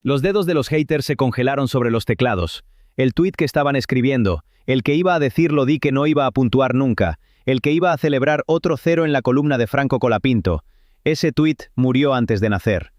Los dedos de los haters se congelaron sobre los teclados. El tuit que estaban escribiendo, el que iba a decir lo di que no iba a puntuar nunca, el que iba a celebrar otro 0 en la columna de Franco Colapinto. Ese tuit murió antes de nacer.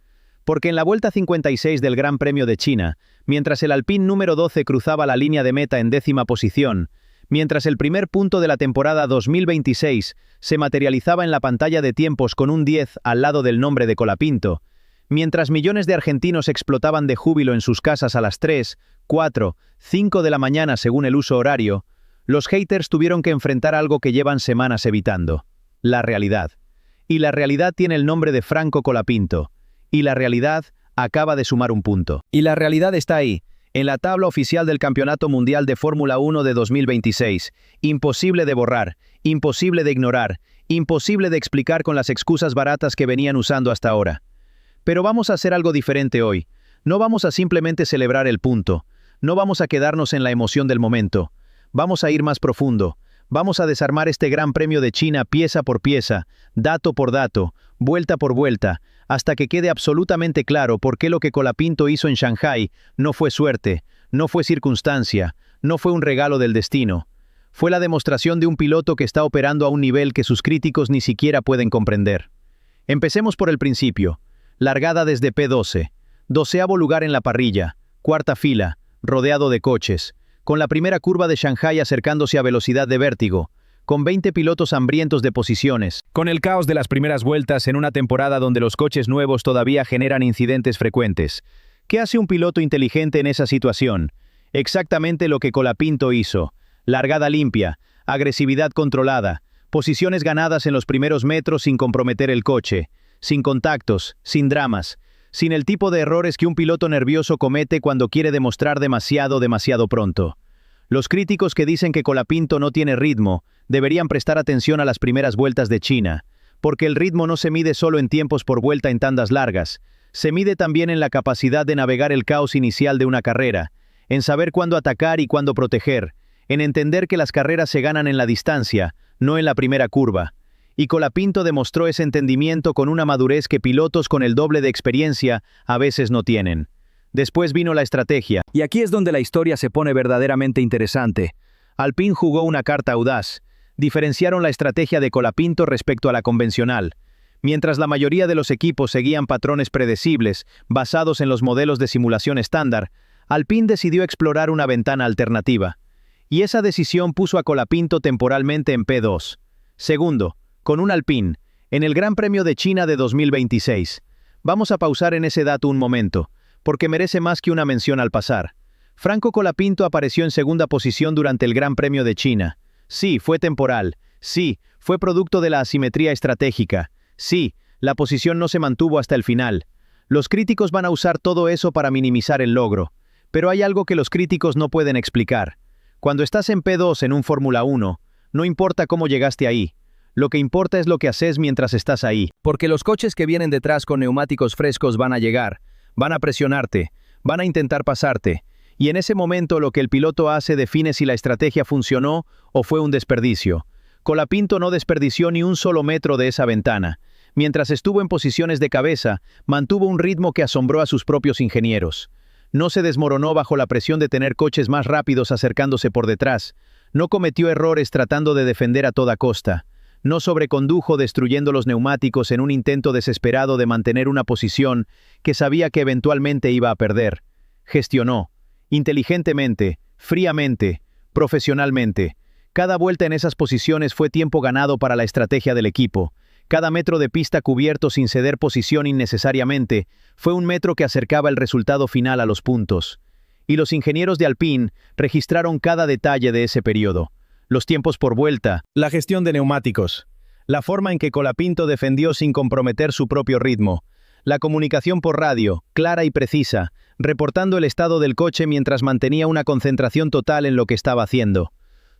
Porque en la vuelta 56 del Gran Premio de China, mientras el Alpine número 12 cruzaba la línea de meta en 10ª posición, mientras el primer punto de la temporada 2026 se materializaba en la pantalla de tiempos con un 10 al lado del nombre de Colapinto, mientras millones de argentinos explotaban de júbilo en sus casas a las 3, 4, 5 de la mañana según el uso horario, los haters tuvieron que enfrentar algo que llevan semanas evitando: la realidad. Y la realidad tiene el nombre de Franco Colapinto. Y la realidad acaba de sumar un punto. Y la realidad está ahí, en la tabla oficial del Campeonato Mundial de Fórmula 1 de 2026. Imposible de borrar, imposible de ignorar, imposible de explicar con las excusas baratas que venían usando hasta ahora. Pero vamos a hacer algo diferente hoy. No vamos a simplemente celebrar el punto. No vamos a quedarnos en la emoción del momento. Vamos a ir más profundo. Vamos a desarmar este Gran Premio de China pieza por pieza, dato por dato, vuelta por vuelta, hasta que quede absolutamente claro por qué lo que Colapinto hizo en Shanghái no fue suerte, no fue circunstancia, no fue un regalo del destino. Fue la demostración de un piloto que está operando a un nivel que sus críticos ni siquiera pueden comprender. Empecemos por el principio. Largada desde P12, 12º lugar en la parrilla, 4ª fila, rodeado de coches, con la primera curva de Shanghái acercándose a velocidad de vértigo, con 20 pilotos hambrientos de posiciones, con el caos de las primeras vueltas en una temporada donde los coches nuevos todavía generan incidentes frecuentes. ¿Qué hace un piloto inteligente en esa situación? Exactamente lo que Colapinto hizo: largada limpia, agresividad controlada, posiciones ganadas en los primeros metros sin comprometer el coche, sin contactos, sin dramas, sin el tipo de errores que un piloto nervioso comete cuando quiere demostrar demasiado pronto. Los críticos que dicen que Colapinto no tiene ritmo deberían prestar atención a las primeras vueltas de China, porque el ritmo no se mide solo en tiempos por vuelta en tandas largas, se mide también en la capacidad de navegar el caos inicial de una carrera, en saber cuándo atacar y cuándo proteger, en entender que las carreras se ganan en la distancia, no en la primera curva. Y Colapinto demostró ese entendimiento con una madurez que pilotos con el doble de experiencia a veces no tienen. Después vino la estrategia. Y aquí es donde la historia se pone verdaderamente interesante. Alpine jugó una carta audaz. Diferenciaron la estrategia de Colapinto respecto a la convencional. Mientras la mayoría de los equipos seguían patrones predecibles, basados en los modelos de simulación estándar, Alpine decidió explorar una ventana alternativa. Y esa decisión puso a Colapinto temporalmente en P2. Segundo, con un Alpine, en el Gran Premio de China de 2026. Vamos a pausar en ese dato un momento, porque merece más que una mención al pasar. Franco Colapinto apareció en segunda posición durante el Gran Premio de China. Sí, fue temporal. Sí, fue producto de la asimetría estratégica. Sí, la posición no se mantuvo hasta el final. Los críticos van a usar todo eso para minimizar el logro. Pero hay algo que los críticos no pueden explicar. Cuando estás en P2 en un Fórmula 1, no importa cómo llegaste ahí. Lo que importa es lo que haces mientras estás ahí. Porque los coches que vienen detrás con neumáticos frescos van a llegar, van a presionarte, van a intentar pasarte. Y en ese momento lo que el piloto hace define si la estrategia funcionó o fue un desperdicio. Colapinto no desperdició ni un solo metro de esa ventana. Mientras estuvo en posiciones de cabeza, mantuvo un ritmo que asombró a sus propios ingenieros. No se desmoronó bajo la presión de tener coches más rápidos acercándose por detrás. No cometió errores tratando de defender a toda costa. No sobrecondujo destruyendo los neumáticos en un intento desesperado de mantener una posición que sabía que eventualmente iba a perder. Gestionó, inteligentemente, fríamente, profesionalmente. Cada vuelta en esas posiciones fue tiempo ganado para la estrategia del equipo. Cada metro de pista cubierto sin ceder posición innecesariamente fue un metro que acercaba el resultado final a los puntos. Y los ingenieros de Alpine registraron cada detalle de ese periodo. Los tiempos por vuelta, la gestión de neumáticos, la forma en que Colapinto defendió sin comprometer su propio ritmo, la comunicación por radio, clara y precisa, reportando el estado del coche mientras mantenía una concentración total en lo que estaba haciendo.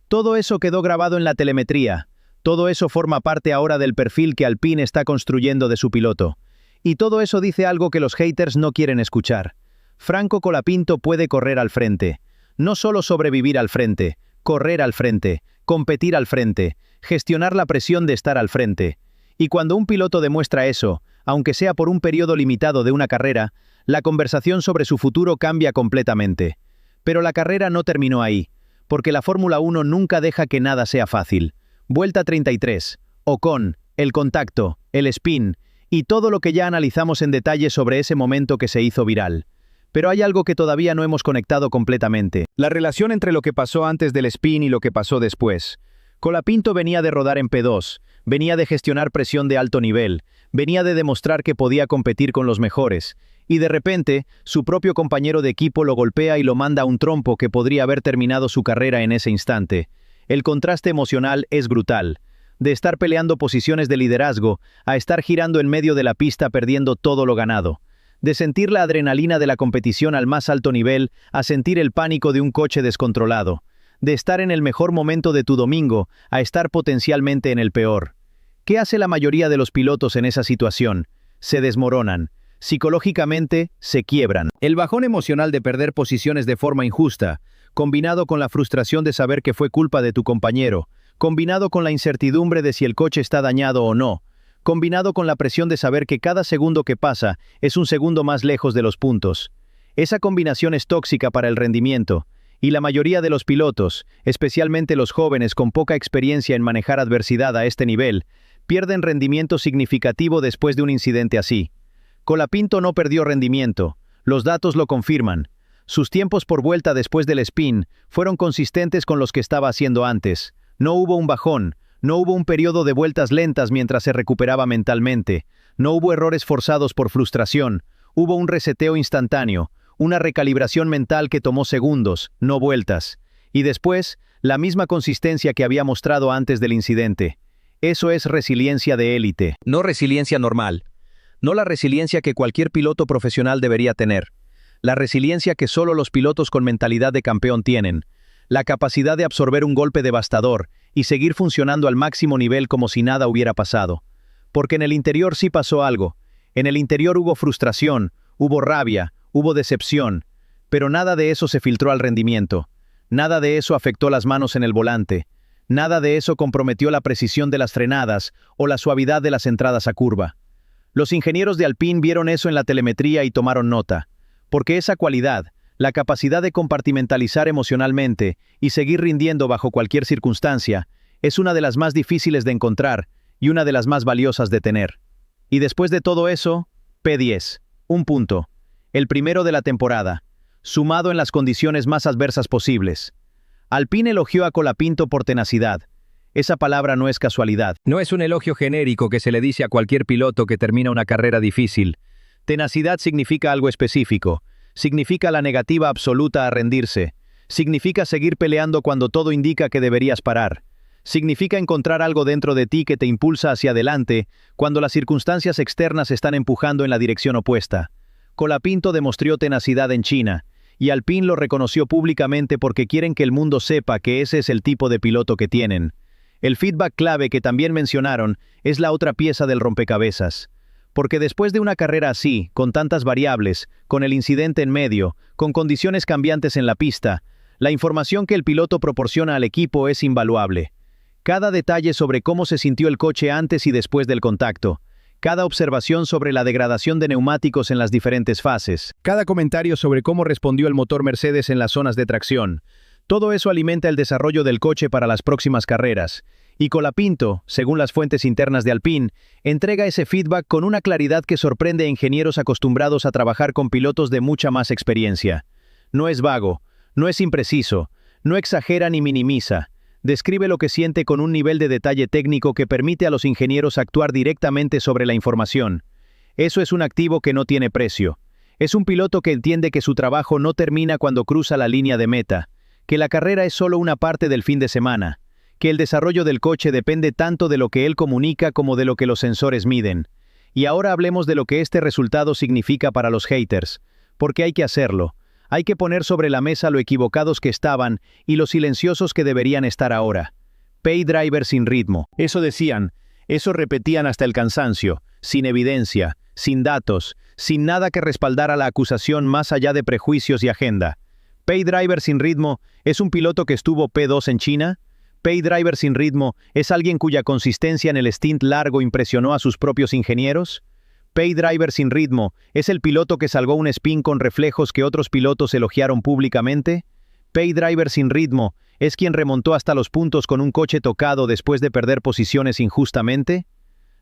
Todo eso quedó grabado en la telemetría, todo eso forma parte ahora del perfil que Alpine está construyendo de su piloto. Y todo eso dice algo que los haters no quieren escuchar. Franco Colapinto puede correr al frente, no solo sobrevivir al frente, correr al frente, competir al frente, gestionar la presión de estar al frente. Y cuando un piloto demuestra eso, aunque sea por un periodo limitado de una carrera, La conversación sobre su futuro cambia completamente. Pero la carrera no terminó ahí, porque la Fórmula 1 nunca deja que nada sea fácil. Vuelta 33. Ocon, el contacto, el spin, y todo lo que ya analizamos en detalle sobre ese momento que se hizo viral. Pero hay algo que todavía no hemos conectado completamente. La relación entre lo que pasó antes del spin y lo que pasó después. Colapinto venía de rodar en P2, venía de gestionar presión de alto nivel, venía de demostrar que podía competir con los mejores, y de repente, su propio compañero de equipo lo golpea y lo manda a un trompo que podría haber terminado su carrera en ese instante. El contraste emocional es brutal. De estar peleando posiciones de liderazgo, a estar girando en medio de la pista perdiendo todo lo ganado. De sentir la adrenalina de la competición al más alto nivel, a sentir el pánico de un coche descontrolado. De estar en el mejor momento de tu domingo, a estar potencialmente en el peor. ¿Qué hace la mayoría de los pilotos en esa situación? Se desmoronan. Psicológicamente, se quiebran. El bajón emocional de perder posiciones de forma injusta, combinado con la frustración de saber que fue culpa de tu compañero, combinado con la incertidumbre de si el coche está dañado o no, combinado con la presión de saber que cada segundo que pasa es un segundo más lejos de los puntos. Esa combinación es tóxica para el rendimiento, y la mayoría de los pilotos, especialmente los jóvenes con poca experiencia en manejar adversidad a este nivel, pierden rendimiento significativo después de un incidente así. Colapinto no perdió rendimiento, los datos lo confirman. Sus tiempos por vuelta después del spin fueron consistentes con los que estaba haciendo antes. No hubo un bajón, no hubo un periodo de vueltas lentas mientras se recuperaba mentalmente, no hubo errores forzados por frustración, hubo un reseteo instantáneo, una recalibración mental que tomó segundos, no vueltas. Y después, la misma consistencia que había mostrado antes del incidente. Eso es resiliencia de élite. No resiliencia normal. No la resiliencia que cualquier piloto profesional debería tener. La resiliencia que solo los pilotos con mentalidad de campeón tienen. La capacidad de absorber un golpe devastador y seguir funcionando al máximo nivel como si nada hubiera pasado. Porque en el interior sí pasó algo. En el interior hubo frustración, hubo rabia, hubo decepción. Pero nada de eso se filtró al rendimiento. Nada de eso afectó las manos en el volante. Nada de eso comprometió la precisión de las frenadas o la suavidad de las entradas a curva. Los ingenieros de Alpine vieron eso en la telemetría y tomaron nota. Porque esa cualidad, la capacidad de compartimentalizar emocionalmente y seguir rindiendo bajo cualquier circunstancia, es una de las más difíciles de encontrar y una de las más valiosas de tener. Y después de todo eso, P10, un punto, el primero de la temporada, sumado en las condiciones más adversas posibles. Alpine elogió a Colapinto por tenacidad. Esa palabra no es casualidad. No es un elogio genérico que se le dice a cualquier piloto que termina una carrera difícil. Tenacidad significa algo específico. Significa la negativa absoluta a rendirse. Significa seguir peleando cuando todo indica que deberías parar. Significa encontrar algo dentro de ti que te impulsa hacia adelante cuando las circunstancias externas están empujando en la dirección opuesta. Colapinto demostró tenacidad en China, y Alpine lo reconoció públicamente porque quieren que el mundo sepa que ese es el tipo de piloto que tienen. El feedback clave que también mencionaron es la otra pieza del rompecabezas. Porque después de una carrera así, con tantas variables, con el incidente en medio, con condiciones cambiantes en la pista, la información que el piloto proporciona al equipo es invaluable. Cada detalle sobre cómo se sintió el coche antes y después del contacto, cada observación sobre la degradación de neumáticos en las diferentes fases, cada comentario sobre cómo respondió el motor Mercedes en las zonas de tracción, todo eso alimenta el desarrollo del coche para las próximas carreras. Y Colapinto, según las fuentes internas de Alpine, entrega ese feedback con una claridad que sorprende a ingenieros acostumbrados a trabajar con pilotos de mucha más experiencia. No es vago, no es impreciso, no exagera ni minimiza. Describe lo que siente con un nivel de detalle técnico que permite a los ingenieros actuar directamente sobre la información. Eso es un activo que no tiene precio. Es un piloto que entiende que su trabajo no termina cuando cruza la línea de meta, que la carrera es solo una parte del fin de semana, que el desarrollo del coche depende tanto de lo que él comunica como de lo que los sensores miden. Y ahora hablemos de lo que este resultado significa para los haters, porque hay que hacerlo. Hay que poner sobre la mesa lo equivocados que estaban y lo silenciosos que deberían estar ahora. Pay driver sin ritmo. Eso decían, eso repetían hasta el cansancio, sin evidencia, sin datos, sin nada que respaldara la acusación más allá de prejuicios y agenda. Pay driver sin ritmo, ¿es un piloto que estuvo P2 en China? Pay driver sin ritmo, ¿es alguien cuya consistencia en el stint largo impresionó a sus propios ingenieros? Paydriver sin ritmo, ¿es el piloto que salvó un spin con reflejos que otros pilotos elogiaron públicamente? Paydriver sin ritmo, ¿es quien remontó hasta los puntos con un coche tocado después de perder posiciones injustamente?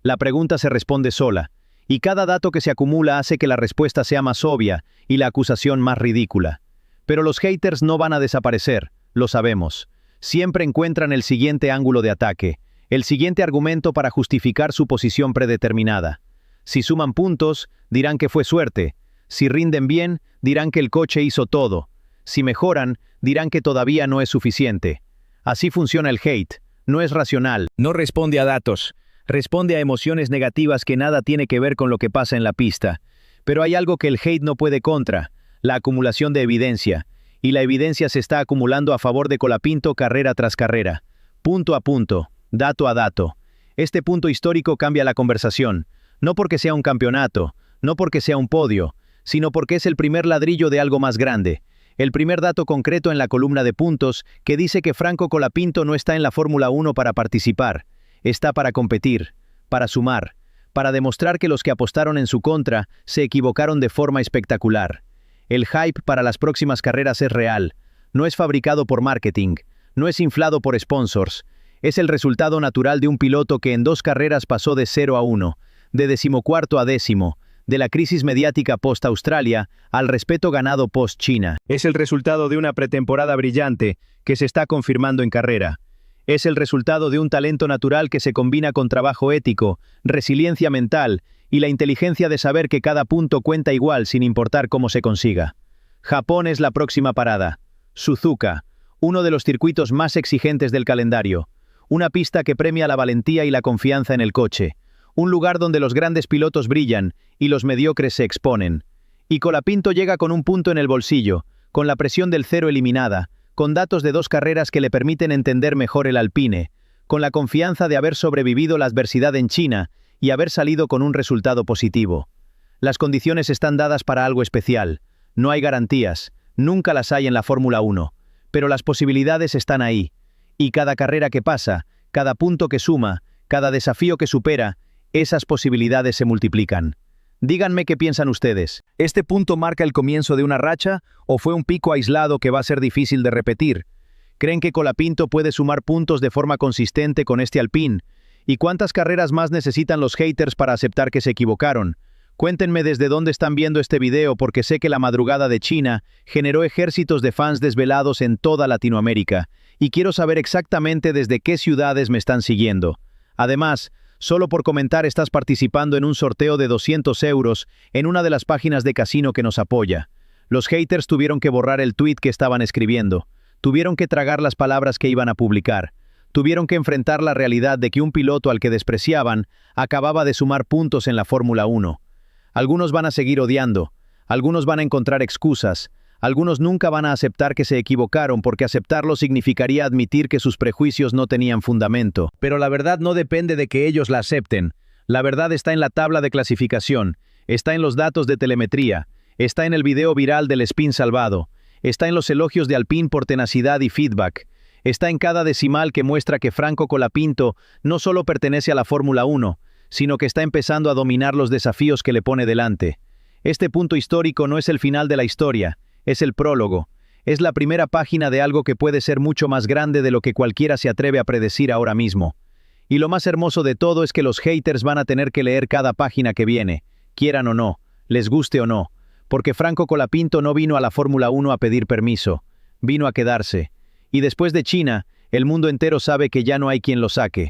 La pregunta se responde sola, y cada dato que se acumula hace que la respuesta sea más obvia y la acusación más ridícula. Pero los haters no van a desaparecer, lo sabemos. Siempre encuentran el siguiente ángulo de ataque, el siguiente argumento para justificar su posición predeterminada. Si suman puntos, dirán que fue suerte. Si rinden bien, dirán que el coche hizo todo. Si mejoran, dirán que todavía no es suficiente. Así funciona el hate. No es racional. No responde a datos. Responde a emociones negativas que nada tiene que ver con lo que pasa en la pista. Pero hay algo que el hate no puede contra: la acumulación de evidencia. Y la evidencia se está acumulando a favor de Colapinto carrera tras carrera. Punto a punto. Dato a dato. Este punto histórico cambia la conversación. No porque sea un campeonato, no porque sea un podio, sino porque es el primer ladrillo de algo más grande. El primer dato concreto en la columna de puntos que dice que Franco Colapinto no está en la Fórmula 1 para participar. Está para competir, para sumar, para demostrar que los que apostaron en su contra se equivocaron de forma espectacular. El hype para las próximas carreras es real. No es fabricado por marketing, no es inflado por sponsors. Es el resultado natural de un piloto que en 2 carreras pasó de 0 a 1. De 14º a 10º, de la crisis mediática post-Australia al respeto ganado post-China. Es el resultado de una pretemporada brillante que se está confirmando en carrera. Es el resultado de un talento natural que se combina con trabajo ético, resiliencia mental y la inteligencia de saber que cada punto cuenta igual sin importar cómo se consiga. Japón es la próxima parada. Suzuka, uno de los circuitos más exigentes del calendario. Una pista que premia la valentía y la confianza en el coche. Un lugar donde los grandes pilotos brillan y los mediocres se exponen. Y Colapinto llega con un punto en el bolsillo, con la presión del cero eliminada, con datos de 2 carreras que le permiten entender mejor el Alpine, con la confianza de haber sobrevivido la adversidad en China y haber salido con un resultado positivo. Las condiciones están dadas para algo especial. No hay garantías, nunca las hay en la Fórmula 1, pero las posibilidades están ahí. Y cada carrera que pasa, cada punto que suma, cada desafío que supera, esas posibilidades se multiplican. Díganme qué piensan ustedes. ¿Este punto marca el comienzo de una racha o fue un pico aislado que va a ser difícil de repetir? ¿Creen que Colapinto puede sumar puntos de forma consistente con este Alpine? ¿Y cuántas carreras más necesitan los haters para aceptar que se equivocaron? Cuéntenme desde dónde están viendo este video porque sé que la madrugada de China generó ejércitos de fans desvelados en toda Latinoamérica y quiero saber exactamente desde qué ciudades me están siguiendo. Además, solo por comentar estás participando en un sorteo de 200 euros en una de las páginas de casino que nos apoya. Los haters tuvieron que borrar el tweet que estaban escribiendo, tuvieron que tragar las palabras que iban a publicar, tuvieron que enfrentar la realidad de que un piloto al que despreciaban acababa de sumar puntos en la Fórmula 1. Algunos van a seguir odiando, algunos van a encontrar excusas, algunos nunca van a aceptar que se equivocaron porque aceptarlo significaría admitir que sus prejuicios no tenían fundamento. Pero la verdad no depende de que ellos la acepten. La verdad está en la tabla de clasificación, está en los datos de telemetría, está en el video viral del spin salvado, está en los elogios de Alpine por tenacidad y feedback, está en cada decimal que muestra que Franco Colapinto no solo pertenece a la Fórmula 1, sino que está empezando a dominar los desafíos que le pone delante. Este punto histórico no es el final de la historia, es el prólogo, es la primera página de algo que puede ser mucho más grande de lo que cualquiera se atreve a predecir ahora mismo. Y lo más hermoso de todo es que los haters van a tener que leer cada página que viene, quieran o no, les guste o no, porque Franco Colapinto no vino a la Fórmula 1 a pedir permiso, vino a quedarse. Y después de China, el mundo entero sabe que ya no hay quien lo saque.